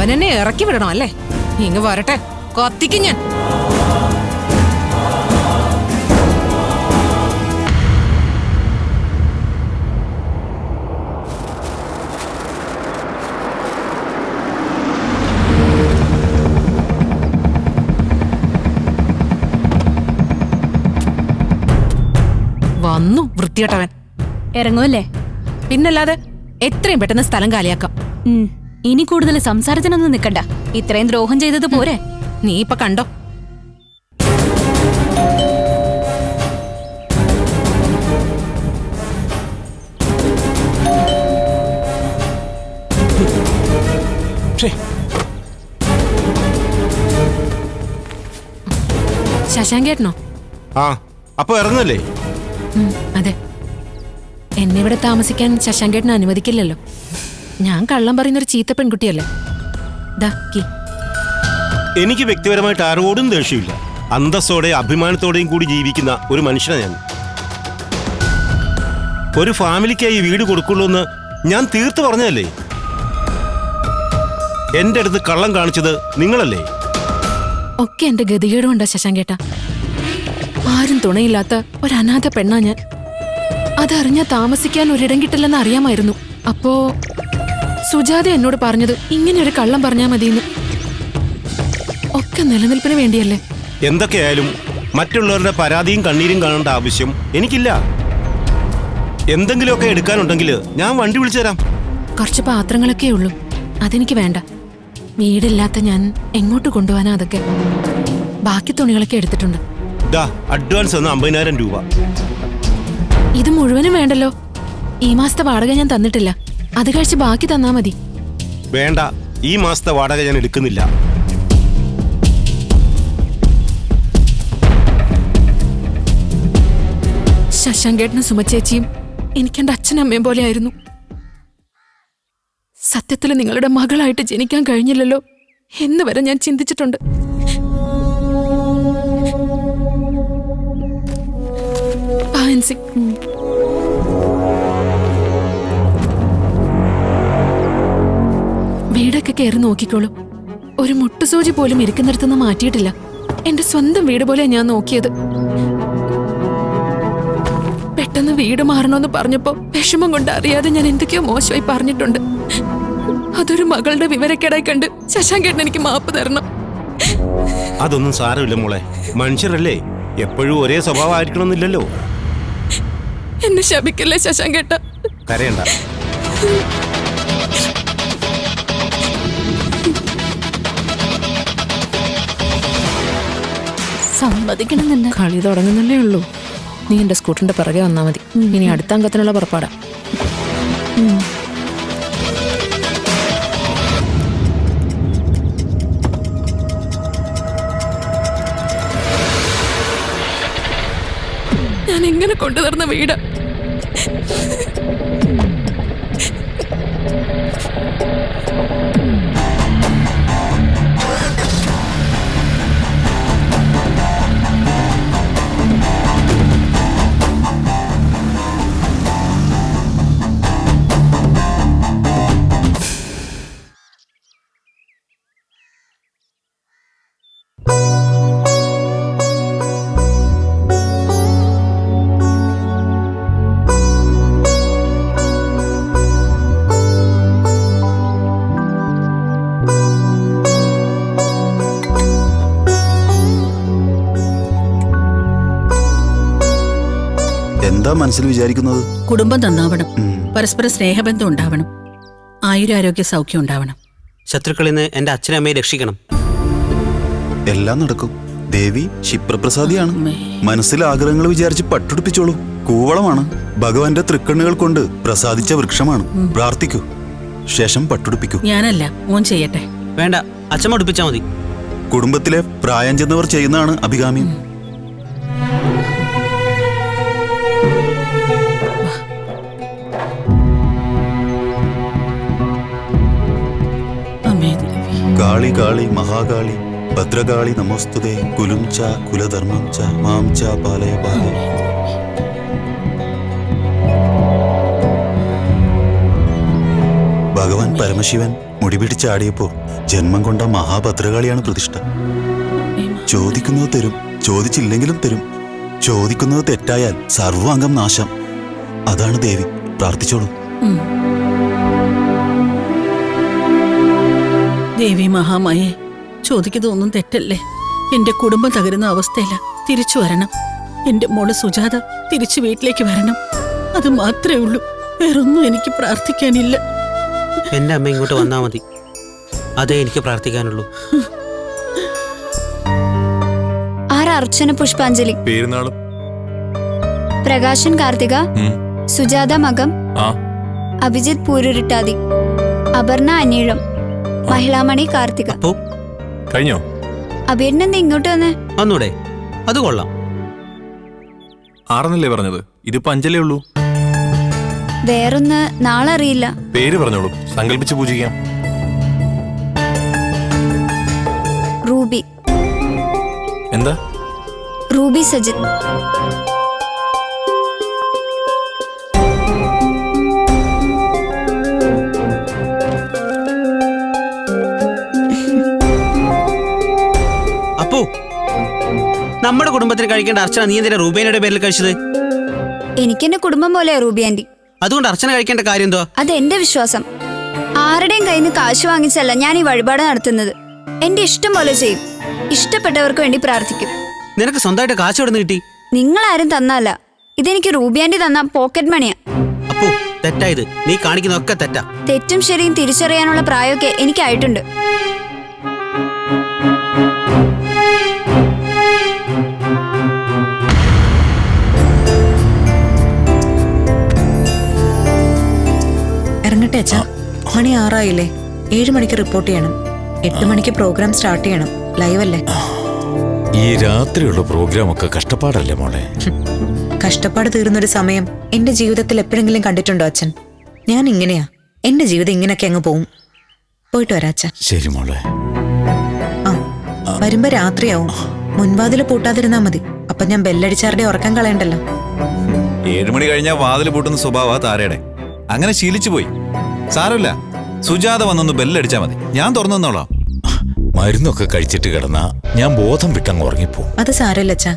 അവനെന്നെ ഇറക്കി വിടണം അല്ലേ? ഇങ്ങ് വരട്ടെ, കത്തിക്കും ഞാൻ. വന്നു വൃത്തികെട്ടവൻ. ഇറങ്ങുമല്ലേ? പിന്നല്ലാതെ എത്രയും പെട്ടെന്ന് സ്ഥലം കാലിയാക്കാം. ഇനി കൂടുതൽ സംസാരത്തിനൊന്നും നിൽക്കണ്ട. ഇത്രയും ദ്രോഹം ചെയ്തത് പോരെ? നീ ഇപ്പൊ കണ്ടോ? ശശാങ്കേട്ടനോ? ആ, അപ്പൊ ഇറങ്ങല്ലേ? അതെ. എന്നെ ഇവിടെ താമസിക്കാൻ ശശാങ്കേട്ടന് അനുവദിക്കില്ലല്ലോ. ഞാൻ കള്ളം പറയുന്നൊരു ചീത്ത പെൺകുട്ടിയല്ലേ. എനിക്ക് വ്യക്തിപരമായിട്ട് ആരോടും ദേഷ്യമില്ല. അന്തസ്സോടെ അഭിമാനത്തോടെയും കൂടി ജീവിക്കുന്ന ഒരു മനുഷ്യനാണ് ഞാൻ. ഒരു ഫാമിലിക്കായി വീട് കൊടുക്കുള്ളൂ എന്ന് ഞാൻ തീർത്ത് പറഞ്ഞതല്ലേ. എന്റെ അടുത്ത് കള്ളം കാണിച്ചത് നിങ്ങളല്ലേ? ഒക്കെ എന്റെ ഗതികേടുകൊണ്ടാ ശശാങ്കേട്ട. ആരും തുണയില്ലാത്ത ഒരു അനാഥ പെണ്ണാ ഞാൻ. അതറിഞ്ഞാ താമസിക്കാൻ ഒരിടം കിട്ടില്ലെന്ന് അറിയാമായിരുന്നു. അപ്പോ സുജാത എന്നോട് പറഞ്ഞത് ഇങ്ങനെ ഒരു കള്ളം പറഞ്ഞാ മതിയെന്ന്. ഒക്കെ നിലനിൽപ്പിന് വേണ്ടിയല്ലേ. എന്തൊക്കെയായാലും മറ്റുള്ളവരുടെ പരാതിയും കണ്ണീരും കാണേണ്ട ആവശ്യം എനിക്കില്ല. എന്തെങ്കിലുമൊക്കെ എടുക്കാനുണ്ടെങ്കിൽ ഞാൻ വണ്ടി വിളിച്ചു തരാം. കുറച്ച് പാത്രങ്ങളൊക്കെ ഉള്ളൂ, അതെനിക്ക് വേണ്ട. വീടില്ലാത്ത ഞാൻ എങ്ങോട്ട് കൊണ്ടുപോകാനാ അതൊക്കെ? ബാക്കി തുണികളൊക്കെ എടുത്തിട്ടുണ്ട്. അഡ്വാൻസ് 50,000 രൂപ. ഇത് മുഴുവനും വേണ്ടല്ലോ. ഈ മാസത്തെ വാടക ഞാൻ തന്നിട്ടില്ല. അത് കഴിച്ച് ബാക്കി തന്നാ മതി. വേണ്ട, ഈ മാസത്തെ വാടക ഞാൻ എടുക്കുന്നില്ല. ശശാങ്കേട്ടനും സുമച്ചേച്ചിയും എനിക്കെന്റെ അച്ഛനമ്മയും പോലെ ആയിരുന്നു. സത്യത്തിൽ നിങ്ങളുടെ മകളായിട്ട് ജനിക്കാൻ കഴിഞ്ഞില്ലല്ലോ എന്ന് വരെ ഞാൻ ചിന്തിച്ചിട്ടുണ്ട്. വീടൊക്കെ കയറി നോക്കിക്കോളൂ. ഒരു മുട്ടുസൂചി പോലും ഇരിക്കുന്നിടത്തുനിന്ന് മാറ്റിയിട്ടില്ല. എന്റെ സ്വന്തം വീട് പോലെ ഞാൻ നോക്കിയത്. പെട്ടെന്ന് വീട് മാറണമെന്ന് പറഞ്ഞപ്പോ വിഷമം കൊണ്ട് അറിയാതെ ഞാൻ എന്തൊക്കെയോ മോശമായി പറഞ്ഞിട്ടുണ്ട്. അതൊരു മകളുടെ വിവരക്കേടായി കണ്ട് ശശാങ്കേട്ടൻ എനിക്ക് മാപ്പ് തരണം. അതൊന്നും സാരമില്ല മോളെ, മനുഷ്യരല്ലേ, എപ്പോഴും ഒരേ സ്വഭാവമായിരിക്കണമെന്നില്ലല്ലോ. എന്നെ ശപിക്കല്ലേ ശശാങ്കേട്ട. കരയണ്ട. സമ്മതിക്കണം തന്നെ. കളി തുടങ്ങുന്നല്ലേ ഉള്ളൂ. നീ എന്റെ സ്കൂട്ടറിന്റെ പിറകെ വന്നാ മതി. ഇനി അടുത്ത അംഗത്തിനുള്ള പുറപ്പാടാ. ഞാൻ എങ്ങനെ കൊണ്ടു നടന്ന വീട്. എന്താ മനസ്സിൽ വിചാരിക്കുന്നത്? കുടുംബം നന്നാവണം, പരസ്പര സ്നേഹബന്ധം ഉണ്ടാവണം, ആയുരാരോഗ്യ സൗഖ്യം ഉണ്ടാവണം. ശത്രുക്കളിൽ നിന്ന് എന്റെ അച്ഛനും അമ്മയെ രക്ഷിക്കണം. എല്ലാം നടക്കും. ദേവി ക്ഷിപ്രപ്രസാദിയാണ്. മനസ്സിൽ ആഗ്രഹങ്ങൾ വിചാരിച്ച് പട്ടുടുപ്പിച്ചോളൂ. കൂവളമാണ്. ഭഗവാന്റെ തൃക്കണ്ണുകൾ കൊണ്ട് പ്രസാദിച്ച വൃക്ഷമാണ്. പ്രാർത്ഥിക്കൂ, ശേഷം പട്ടുടുപ്പിക്കൂ. ഞാനല്ല, മോൻ ചെയ്യട്ടെ. വേണ്ട, അച്ഛമ്മ ഉടുപ്പിച്ചാ മതി. കുടുംബത്തിലെ പ്രായം ചെന്നവർ ചെയ്യുന്നതാണ് അഭികാമ്യം. കാളി കാളി മഹാകാളി ഭദ്രകാളി നമോസ്തുതേ കുലും ച കുലധർമ്മം ച മാം ച പാലയ പാലയ. ഭഗവാൻ പരമശിവൻ മുടിപിടിച്ചാടിയപ്പോ ജന്മം കൊണ്ട മഹാഭദ്രകാളിയാണ് പ്രതിഷ്ഠ. ചോദിക്കുന്നത് തരും, ചോദിച്ചില്ലെങ്കിലും തരും. ചോദിക്കുന്നത് തെറ്റായാൽ സർവാംഗം നാശം. അതാണ് ദേവി. പ്രാർത്ഥിച്ചോളൂ. ദേവി മഹാമായേ, ചോദിക്കുന്നതൊന്നും തെറ്റല്ലേ. എന്റെ കുടുംബം തകരുന്ന അവസ്ഥയില. തിരിച്ചു വരണം. എന്റെ മോള് സുജാത തിരിച്ചു വീട്ടിലേക്ക് വരണം. അത് മാത്രമേ ഉള്ളൂ. വേറൊന്നും എനിക്ക് പ്രാർത്ഥിക്കാനില്ല. എന്റെ അമ്മ ഇങ്ങോട്ട് വന്നാ മതി. അതേ എനിക്ക് പ്രാർത്ഥിക്കാനുള്ളൂ. അർച്ചന പുഷ്പാഞ്ജലി, പേരുന്നാളും പ്രകാശൻ കാർത്തിക, സുജാത മകം, അഭിജിത്ത് പൂരുരുട്ടാതി, അപർണ അനീഴം, മഹിളാമണി കാർത്തിക. കഴിഞ്ഞോ? അബീറിനെന്താ ഇങ്ങോട്ട് വന്നേ? വന്നൂടെ? അത് കൊള്ളാം. ആറെന്നല്ലേ പറഞ്ഞത്? ഇതിപ്പോ അഞ്ചലേ ഉള്ളൂ. വേറൊന്ന് നാളെ അറിയില്ല. പേര് പറഞ്ഞോളൂ, സങ്കല്പിച്ച് പൂജിക്കാം. റൂബി. എന്താ? റൂബി സജിത്. അപ്പോ നമ്മുടെ കുടുംബത്തിന് കഴിക്കേണ്ട അർച്ചന നീ എന്തിനാ റൂബേനയുടെ പേരിൽ കഴിച്ചത്? എനിക്കെന്റെ കുടുംബം പോലെയാ റൂബി ആന്റി. അതുകൊണ്ട് അർച്ചന കഴിക്കേണ്ട കാര്യം എന്തുവാ? അതെന്റെ വിശ്വാസം. ആരുടെയും കയ്യിൽ നിന്ന് കാശ് വാങ്ങിച്ചല്ല ഞാൻ ഈ വഴിപാട് നടത്തുന്നത്. എന്റെ ഇഷ്ടം പോലെ ചെയ്യും. ഇഷ്ടപ്പെട്ടവർക്ക് വേണ്ടി പ്രാർത്ഥിക്കും. നിനക്ക് സ്വന്തമായിട്ട് കാശ് എവിടെ നിന്ന് കിട്ടി? നിങ്ങളാരും തന്നല്ല. ഇതെനിക്ക് റൂബി ആന്റി തന്ന പോക്കറ്റ് മണിയാ. അപ്പോ തെറ്റായത്. നീ കാണിക്കുന്നതൊക്കെ തെറ്റാ. തെറ്റും ശരിയും തിരിച്ചറിയാനുള്ള പ്രായമൊക്കെ എനിക്കായിട്ടുണ്ട്. ഇറങ്ങട്ടെ അച്ഛാ. മണി 6 ആയില്ലേ? 7 മണിക്ക് റിപ്പോർട്ട് ചെയ്യണം. 8 മണിക്ക് പ്രോഗ്രാം സ്റ്റാർട്ട് ചെയ്യണം. ലൈവ് അല്ലേ? ഈ രാത്രിയുള്ള പ്രോഗ്രാം ഒക്കെ കഷ്ടപ്പാടല്ലേ മോളെ? കഷ്ടപ്പാട് തീർന്നൊരു സമയം എന്റെ ജീവിതത്തിൽ എപ്പോഴെങ്കിലും കണ്ടിട്ടുണ്ടോ അച്ഛൻ? ഞാൻ ഇങ്ങനെയാ. എന്റെ ജീവിതം ഇങ്ങനെയൊക്കെ അങ്ങ് പോവും. പോയിട്ട് വരാ അച്ഛാ. ശരി മോളെ. വരുമ്പോ രാത്രിയാവും. മുൻവാതിൽ പൂട്ടാതിരുന്നാ മതി. അപ്പൊ ഞാൻ ബെല്ലടിച്ചാരുടെ ഉറക്കം കളയണ്ടല്ലോ. 7 മണി കഴിഞ്ഞാൽ വാതിൽ പൂട്ടുന്ന സ്വഭാവ താരയുടെ. അങ്ങനെ ശീലിച്ചു പോയി. സാരമില്ല, സുജാത വന്നൊന്ന് ബെല്ലടിച്ചാ മതി. ഞാൻ തുറന്നോളാം. മരുന്നൊക്കെ കഴിച്ചിട്ട് കിടന്നാ ഞാൻ ബോധം വിട്ടങ്ങ് ഉറങ്ങിപ്പോവും. അത് സാരമില്ല അച്ഛാ.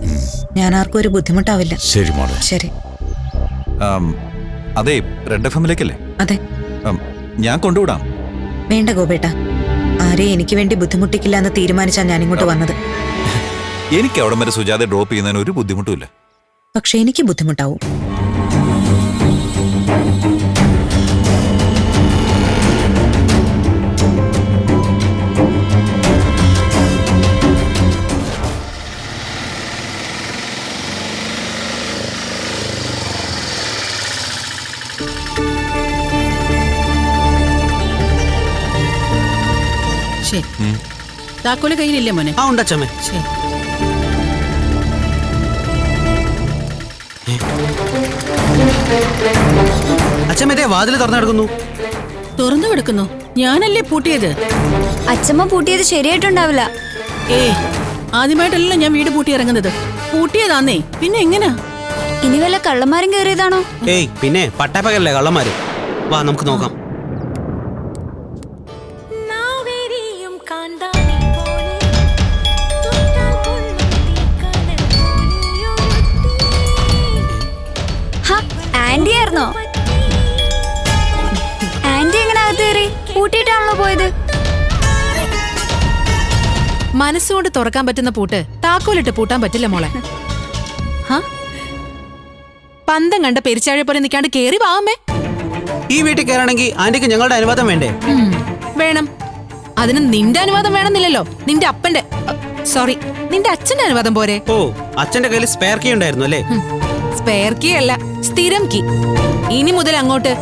ഞാൻ ആർക്കും ഒരു ബുദ്ധിമുട്ടാവില്ല. ശരി മോളെ. ശരി. അതെ, റെഡ് എഫ്എമ്മിലേക്കല്ലേ? അതെ. ഞാൻ കൊണ്ടുവിടാം. വേണ്ട ഗോപേട്ട. ആരെയും എനിക്ക് വേണ്ടി ബുദ്ധിമുട്ടിക്കില്ല എന്ന് തീരുമാനിച്ചാ ഞാൻ ഇങ്ങോട്ട് വന്നത്. എനിക്ക് അവിടം വരെ സുജാത ഡ്രോപ്പ് ചെയ്യുന്നതിന് ഒരു ബുദ്ധിമുട്ടുമില്ല. പക്ഷെ എനിക്ക് ബുദ്ധിമുട്ടാവും. ശരി. താക്കോല് കയ്യിലില്ലേ മോനെ? ആ ഉണ്ടച്ചമ്മേ. ശരി. അച്ഛമ്മേ വാതിൽ തുറന്നു കിടക്കുന്നു. തുറന്നു കിടക്കുന്നു? ഞാനല്ലേ പൂട്ടിയത്. അച്ഛമ്മ പൂട്ടിയത് ശരിയായിട്ടുണ്ടാവില്ല. ആദ്യമായിട്ടല്ല ഞാൻ വീട് പൂട്ടി ഇറങ്ങുന്നത്. പൂട്ടിയതാന്നേ. പിന്നെ എങ്ങനാ? ഇനി വല്ല കള്ളന്മാരും കയറിയതാണോ? ഏയ് പിന്നെ പട്ടാപ്പകല്ലേ കള്ളന്മാര്. വാ നമുക്ക് നോക്കാം. ആന്റി ആയിരുന്നോ? ആന്റി എങ്ങനെ അകത്ത് കയറി? പൂട്ടിയിട്ടാണല്ലോ പോയത്. മനസ്സുകൊണ്ട് തുറക്കാൻ പറ്റുന്ന പൂട്ട് താക്കോലിട്ട് പൂട്ടാൻ പറ്റില്ല മോളെ. പന്തം കണ്ട പെരിച്ചാഴെ പോലെ നിൽക്കാണ്ട് കേറി വാമേ. ഈ വീട്ടിൽ കയറണമെങ്കിൽ ആന്റിക്ക് ഞങ്ങളുടെ അനുവാദം വേണ്ടേ? വേണം. അതിന് നിന്റെ അനുവാദം വേണമെന്നില്ലല്ലോ. നിന്റെ അപ്പന്റെ, സോറി, നിന്റെ അച്ഛന്റെ അനുവാദം പോരെ? ഓ, അച്ഛന്റെ കയ്യിൽ സ്പെയർ കീ ഉണ്ടായിരുന്നു അല്ലേ? സ്പെയർ കീ അല്ല, സ്ഥിരം കീ. ഇനി മുതൽ അങ്ങോട്ട്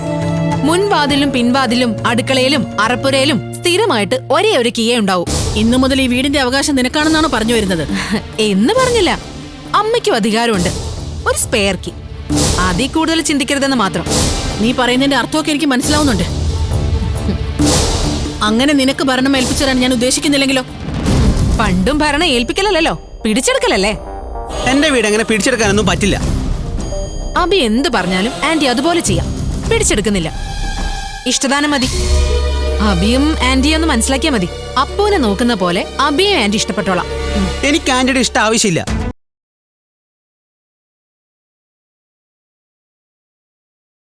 മുൻവാതിലും പിൻവാതിലും അടുക്കളയിലും അറപ്പുരയിലും സ്ഥിരമായിട്ട് ഒരേ ഒരു കീയേ ഉണ്ടാവും. ഇന്നു മുതൽ ഈ വീടിന്റെ അവകാശം നിനക്കാണെന്നാണ് പറഞ്ഞു വരുന്നത്? എന്ന് പറഞ്ഞില്ല. അമ്മയ്ക്കും അധികാരമുണ്ട്. ഒരു സ്പെയർ കീ. അതിൽ കൂടുതൽ ചിന്തിക്കരുതെന്ന് മാത്രം. നീ പറയുന്നതിന്റെ അർത്ഥമൊക്കെ എനിക്ക് മനസ്സിലാവുന്നുണ്ട്. അങ്ങനെ നിനക്ക് ഭരണം ഏൽപ്പിച്ചു തരാൻ ഞാൻ ഉദ്ദേശിക്കുന്നില്ലെങ്കിലോ? പണ്ടും ഭരണം ഏൽപ്പിക്കലല്ലോ, പിടിച്ചെടുക്കലല്ലേ. എന്റെ വീട് അങ്ങനെ പിടിച്ചെടുക്കാനൊന്നും പറ്റില്ല. അബി എന്ത് പറഞ്ഞാലും ആന്റി അതുപോലെ ചെയ്യാം. പിടിച്ചെടുക്കുന്നില്ല. ഇഷ്ടദാനം മതി. അബിയും ആന്റിയും ഒന്ന് മനസ്സിലാക്കിയാ മതി. അപ്പൂനെ നോക്കുന്ന പോലെ അബിയും ആന്റി ഇഷ്ടപ്പെട്ടോളാം. എനിക്ക് ആന്റിയുടെ ഇഷ്ടം ആവശ്യമില്ല.